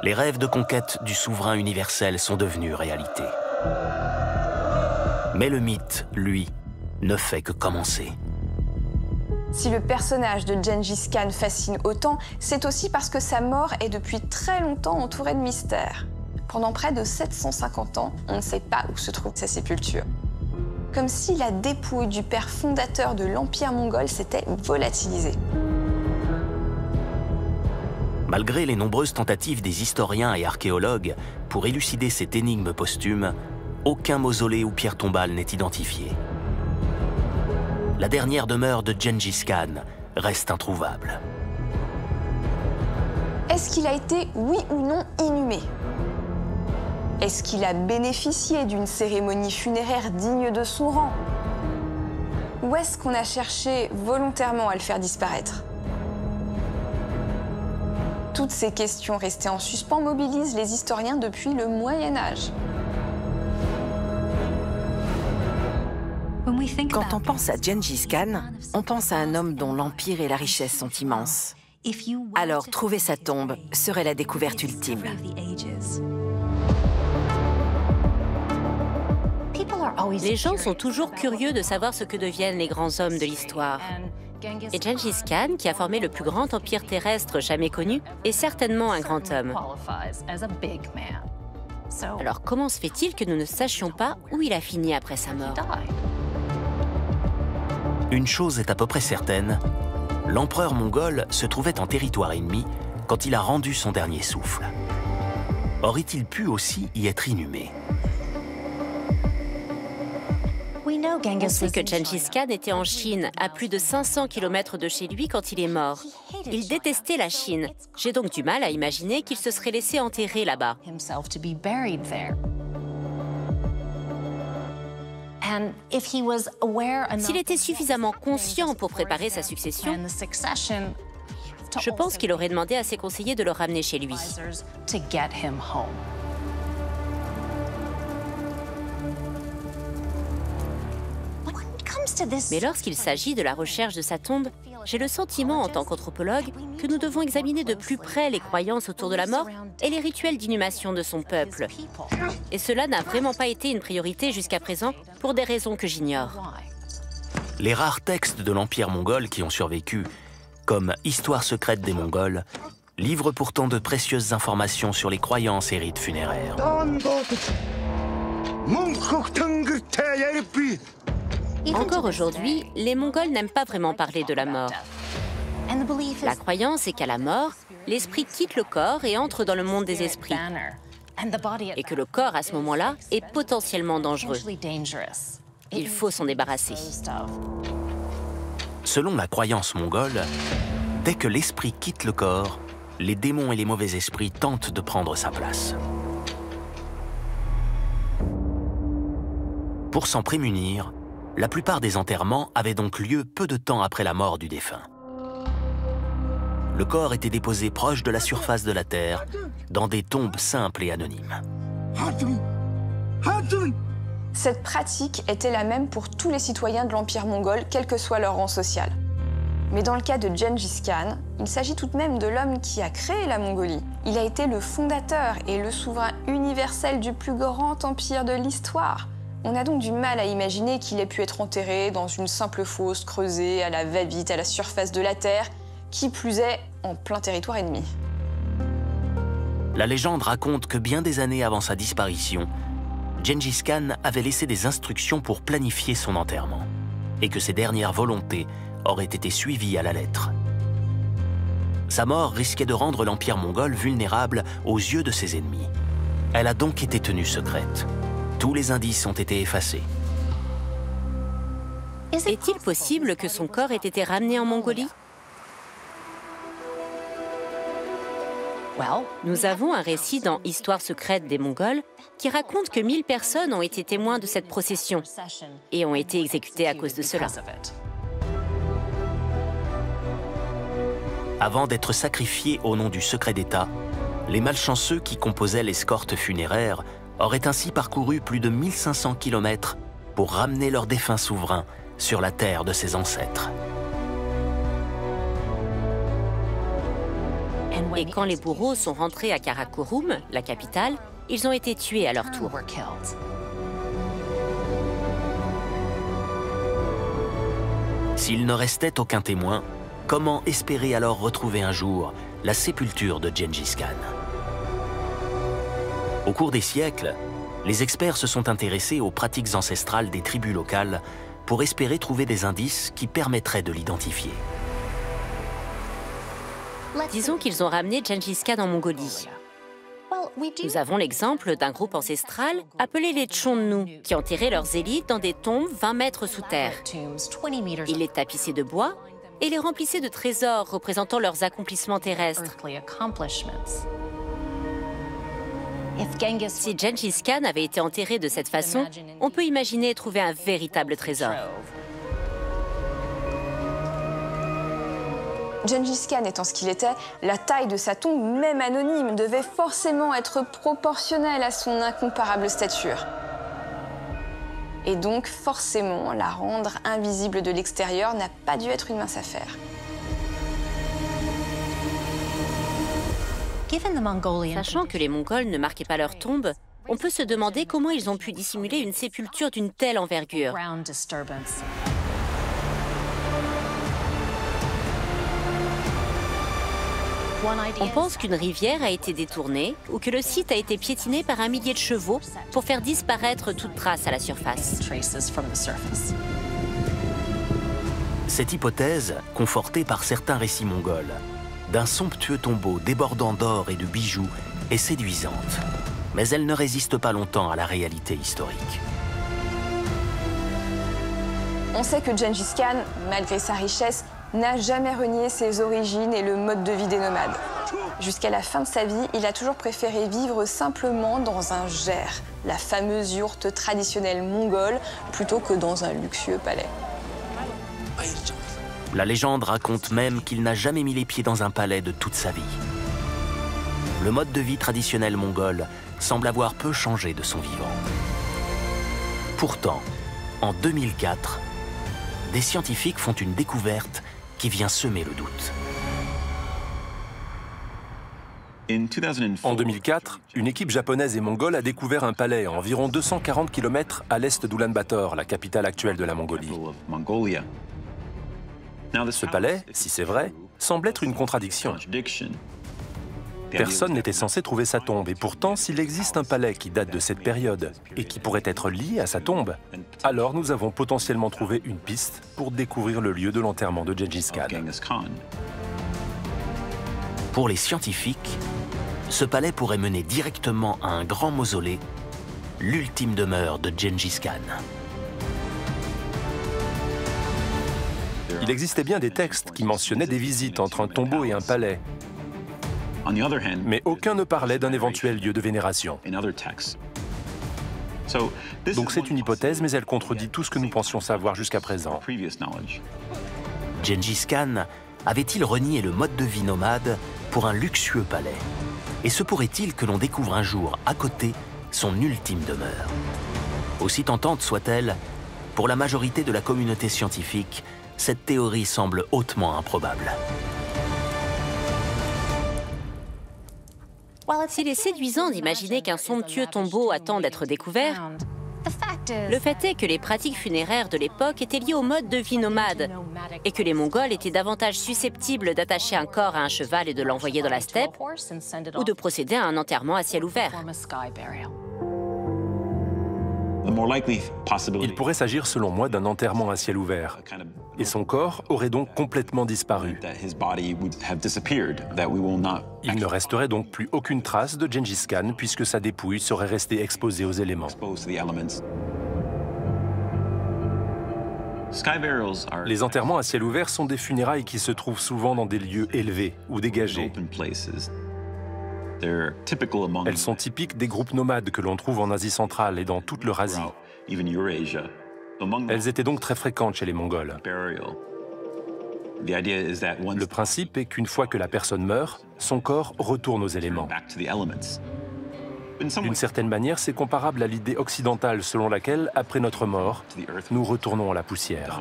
Les rêves de conquête du souverain universel sont devenus réalité. Mais le mythe, lui, ne fait que commencer. Si le personnage de Gengis Khan fascine autant, c'est aussi parce que sa mort est depuis très longtemps entourée de mystères. Pendant près de 750 ans, on ne sait pas où se trouve sa sépulture. Comme si la dépouille du père fondateur de l'Empire mongol s'était volatilisée. Malgré les nombreuses tentatives des historiens et archéologues pour élucider cette énigme posthume, aucun mausolée ou pierre tombale n'est identifié. La dernière demeure de Gengis Khan reste introuvable. Est-ce qu'il a été, oui ou non, inhumé? Est-ce qu'il a bénéficié d'une cérémonie funéraire digne de son rang? Ou est-ce qu'on a cherché volontairement à le faire disparaître? Toutes ces questions restées en suspens mobilisent les historiens depuis le Moyen-Âge. Quand on pense à Gengis Khan, on pense à un homme dont l'empire et la richesse sont immenses. Alors, trouver sa tombe serait la découverte ultime. Les gens sont toujours curieux de savoir ce que deviennent les grands hommes de l'histoire. Et Gengis Khan, qui a formé le plus grand empire terrestre jamais connu, est certainement un grand homme. Alors comment se fait-il que nous ne sachions pas où il a fini après sa mort? Une chose est à peu près certaine, l'empereur mongol se trouvait en territoire ennemi quand il a rendu son dernier souffle. Aurait-il pu aussi y être inhumé? On sait que Gengis Khan était en Chine, à plus de 500 km de chez lui quand il est mort. Il détestait la Chine. J'ai donc du mal à imaginer qu'il se serait laissé enterrer là-bas. S'il était suffisamment conscient pour préparer sa succession, je pense qu'il aurait demandé à ses conseillers de le ramener chez lui. Mais lorsqu'il s'agit de la recherche de sa tombe, j'ai le sentiment, en tant qu'anthropologue, que nous devons examiner de plus près les croyances autour de la mort et les rituels d'inhumation de son peuple. Et cela n'a vraiment pas été une priorité jusqu'à présent, pour des raisons que j'ignore. Les rares textes de l'Empire mongol qui ont survécu, comme Histoire secrète des Mongols, livrent pourtant de précieuses informations sur les croyances et rites funéraires. Encore aujourd'hui, les Mongols n'aiment pas vraiment parler de la mort. La croyance est qu'à la mort, l'esprit quitte le corps et entre dans le monde des esprits. Et que le corps, à ce moment-là, est potentiellement dangereux. Il faut s'en débarrasser. Selon la croyance mongole, dès que l'esprit quitte le corps, les démons et les mauvais esprits tentent de prendre sa place. Pour s'en prémunir, la plupart des enterrements avaient donc lieu peu de temps après la mort du défunt. Le corps était déposé proche de la surface de la terre, dans des tombes simples et anonymes. Cette pratique était la même pour tous les citoyens de l'Empire mongol, quel que soit leur rang social. Mais dans le cas de Gengis Khan, il s'agit tout de même de l'homme qui a créé la Mongolie. Il a été le fondateur et le souverain universel du plus grand empire de l'histoire. On a donc du mal à imaginer qu'il ait pu être enterré dans une simple fosse creusée à la va-vite à la surface de la Terre, qui plus est en plein territoire ennemi. La légende raconte que bien des années avant sa disparition, Gengis Khan avait laissé des instructions pour planifier son enterrement, et que ses dernières volontés auraient été suivies à la lettre. Sa mort risquait de rendre l'Empire mongol vulnérable aux yeux de ses ennemis. Elle a donc été tenue secrète. Tous les indices ont été effacés. Est-il possible que son corps ait été ramené en Mongolie? Nous avons un récit dans Histoire secrète des Mongols qui raconte que 1000 personnes ont été témoins de cette procession et ont été exécutées à cause de cela. Avant d'être sacrifiés au nom du secret d'État, les malchanceux qui composaient l'escorte funéraire auraient ainsi parcouru plus de 1500 km pour ramener leur défunt souverain sur la terre de ses ancêtres. Et quand les bourreaux sont rentrés à Karakorum, la capitale, ils ont été tués à leur tour. S'il ne restait aucun témoin, comment espérer alors retrouver un jour la sépulture de Gengis Khan? Au cours des siècles, les experts se sont intéressés aux pratiques ancestrales des tribus locales pour espérer trouver des indices qui permettraient de l'identifier. Disons qu'ils ont ramené Gengis Khan en Mongolie. Nous avons l'exemple d'un groupe ancestral appelé les Tchondnu, qui enterraient leurs élites dans des tombes 20 mètres sous terre. Ils les tapissaient de bois et les remplissaient de trésors représentant leurs accomplissements terrestres. Si Gengis Khan avait été enterré de cette façon, on peut imaginer trouver un véritable trésor. Gengis Khan étant ce qu'il était, la taille de sa tombe, même anonyme, devait forcément être proportionnelle à son incomparable stature. Et donc, forcément, la rendre invisible de l'extérieur n'a pas dû être une mince affaire. Sachant que les Mongols ne marquaient pas leurs tombes, on peut se demander comment ils ont pu dissimuler une sépulture d'une telle envergure. On pense qu'une rivière a été détournée ou que le site a été piétiné par un millier de chevaux pour faire disparaître toute trace à la surface. Cette hypothèse, confortée par certains récits mongols, d'un somptueux tombeau débordant d'or et de bijoux, est séduisante. Mais elle ne résiste pas longtemps à la réalité historique. On sait que Gengis Khan, malgré sa richesse, n'a jamais renié ses origines et le mode de vie des nomades. Jusqu'à la fin de sa vie, il a toujours préféré vivre simplement dans un gher, la fameuse yourte traditionnelle mongole, plutôt que dans un luxueux palais. La légende raconte même qu'il n'a jamais mis les pieds dans un palais de toute sa vie. Le mode de vie traditionnel mongol semble avoir peu changé de son vivant. Pourtant, en 2004, des scientifiques font une découverte qui vient semer le doute. En 2004, une équipe japonaise et mongole a découvert un palais à environ 240 km à l'est d'Oulan-Bator, la capitale actuelle de la Mongolie. Ce palais, si c'est vrai, semble être une contradiction. Personne n'était censé trouver sa tombe, et pourtant, s'il existe un palais qui date de cette période et qui pourrait être lié à sa tombe, alors nous avons potentiellement trouvé une piste pour découvrir le lieu de l'enterrement de Gengis Khan. Pour les scientifiques, ce palais pourrait mener directement à un grand mausolée, l'ultime demeure de Gengis Khan. Il existait bien des textes qui mentionnaient des visites entre un tombeau et un palais, mais aucun ne parlait d'un éventuel lieu de vénération. Donc c'est une hypothèse, mais elle contredit tout ce que nous pensions savoir jusqu'à présent. Gengis Khan avait-il renié le mode de vie nomade pour un luxueux palais? Et se pourrait-il que l'on découvre un jour, à côté, son ultime demeure? Aussi tentante soit-elle, pour la majorité de la communauté scientifique, cette théorie semble hautement improbable. S'il est séduisant d'imaginer qu'un somptueux tombeau attend d'être découvert, le fait est que les pratiques funéraires de l'époque étaient liées au mode de vie nomade et que les Mongols étaient davantage susceptibles d'attacher un corps à un cheval et de l'envoyer dans la steppe ou de procéder à un enterrement à ciel ouvert. Il pourrait s'agir selon moi d'un enterrement à ciel ouvert, et son corps aurait donc complètement disparu. Il ne resterait donc plus aucune trace de Gengis Khan puisque sa dépouille serait restée exposée aux éléments. Les enterrements à ciel ouvert sont des funérailles qui se trouvent souvent dans des lieux élevés ou dégagés. Elles sont typiques des groupes nomades que l'on trouve en Asie centrale et dans toute l'Eurasie. Elles étaient donc très fréquentes chez les Mongols. Le principe est qu'une fois que la personne meurt, son corps retourne aux éléments. D'une certaine manière, c'est comparable à l'idée occidentale selon laquelle, après notre mort, nous retournons à la poussière.